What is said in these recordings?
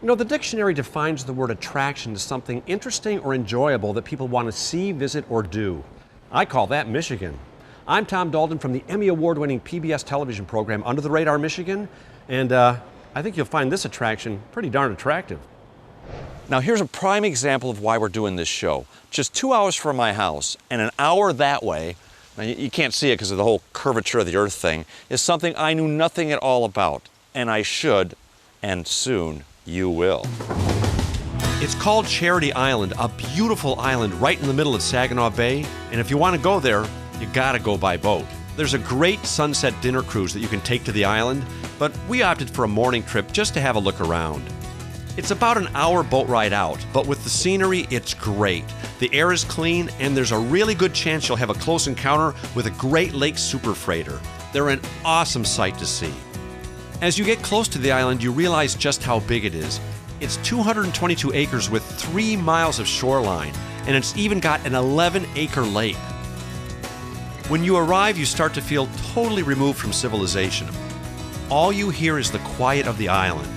You know, the dictionary defines the word attraction as something interesting or enjoyable that people want to see, visit, or do. I call that Michigan. I'm Tom Dalton from the Emmy Award-winning PBS television program Under the Radar Michigan, and I think you'll find this attraction pretty darn attractive. Now here's a prime example of why we're doing this show. Just 2 hours from my house and an hour that way, now you can't see it because of the whole curvature of the earth thing, is something I knew nothing at all about. And I should, and soon you will. It's called Charity Island, a beautiful island right in the middle of Saginaw Bay, and if you want to go there, you gotta go by boat. There's a great sunset dinner cruise that you can take to the island, but we opted for a morning trip just to have a look around. It's about an hour boat ride out, but with the scenery, it's great. The air is clean, and there's a really good chance you'll have a close encounter with a Great Lakes super freighter. They're an awesome sight to see. As you get close to the island, you realize just how big it is. It's 222 acres with 3 miles of shoreline, and it's even got an 11-acre lake. When you arrive, you start to feel totally removed from civilization. All you hear is the quiet of the island.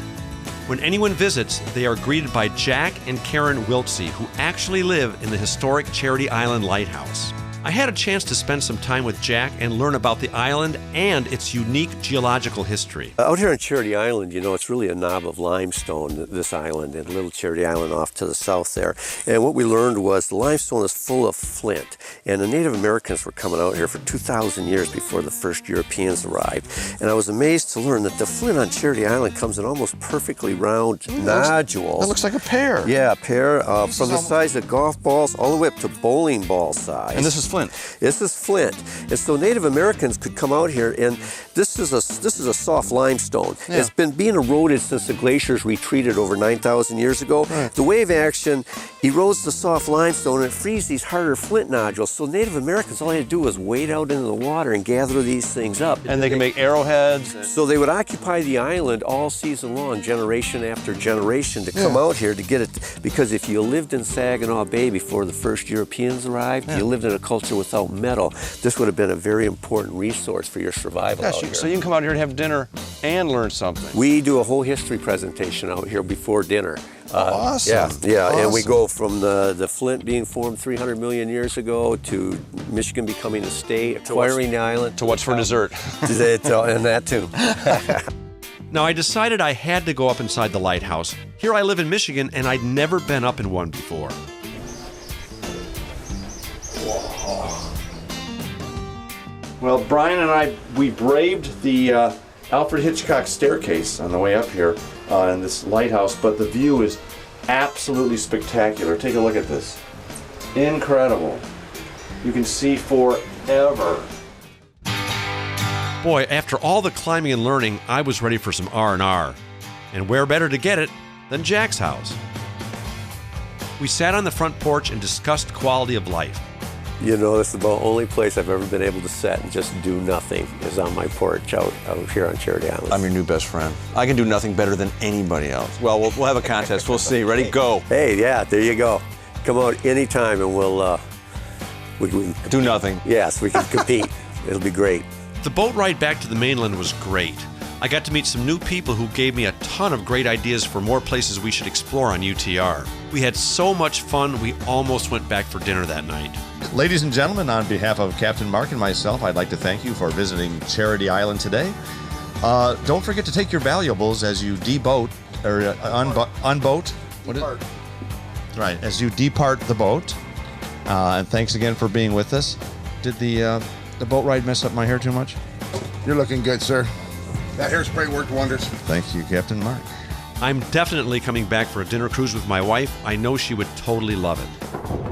When anyone visits, they are greeted by Jack and Karen Wiltsey, who actually live in the historic Charity Island Lighthouse. I had a chance to spend some time with Jack and learn about the island and its unique geological history. Out here on Charity Island, you know, it's really a knob of limestone, this island, and Little Charity Island off to the south there. And what we learned was the limestone is full of flint. And the Native Americans were coming out here for 2,000 years before the first Europeans arrived. And I was amazed to learn that the flint on Charity Island comes in almost perfectly round nodules. That looks like a pear. Yeah, a pear from the size of golf balls all the way up to bowling ball size. And this is flint. This is flint. And so Native Americans could come out here, and this is a soft limestone. Yeah. It's been being eroded since the glaciers retreated over 9,000 years ago. Right. The wave action erodes the soft limestone and it frees these harder flint nodules. So Native Americans, all they had to do was wade out into the water and gather these things up. And they can make arrowheads. So they would occupy the island all season long, generation after generation, to come out here to get it. Because if you lived in Saginaw Bay before the first Europeans arrived, you lived in a culture without metal, this would have been a very important resource for your survival out here. So you can come out here and have dinner and learn something. We do a whole history presentation out here before dinner. Awesome. Yeah, Awesome. And we go from the Flint being formed 300 million years ago to Michigan becoming a state, acquiring the island. To what's for dessert. And that too. Now, I decided I had to go up inside the lighthouse. Here I live in Michigan, and I'd never been up in one before. Well, Brian and I, we braved the Alfred Hitchcock staircase on the way up here in this lighthouse, but the view is absolutely spectacular. Take a look at this. Incredible. You can see forever. Boy, after all the climbing and learning, I was ready for some R&R. And where better to get it than Jack's house? We sat on the front porch and discussed quality of life. You know, this is about the only place I've ever been able to sit and just do nothing is on my porch out here on Charity Island. I'm your new best friend. I can do nothing better than anybody else. Well, we'll have a contest. We'll see. Ready? Go. Hey, yeah, there you go. Come out anytime and we'll we Do nothing. Yes, we can compete. It'll be great. The boat ride back to the mainland was great. I got to meet some new people who gave me a ton of great ideas for more places we should explore on UTR. We had so much fun, we almost went back for dinner that night. Ladies and gentlemen, on behalf of Captain Mark and myself, I'd like to thank you for visiting Charity Island today. Don't forget to take your valuables as you deboat, or unboat. Depart. Right, as you depart the boat. And thanks again for being with us. Did the boat ride mess up my hair too much? You're looking good, sir. That hairspray worked wonders. Thank you, Captain Mark. I'm definitely coming back for a dinner cruise with my wife. I know she would totally love it.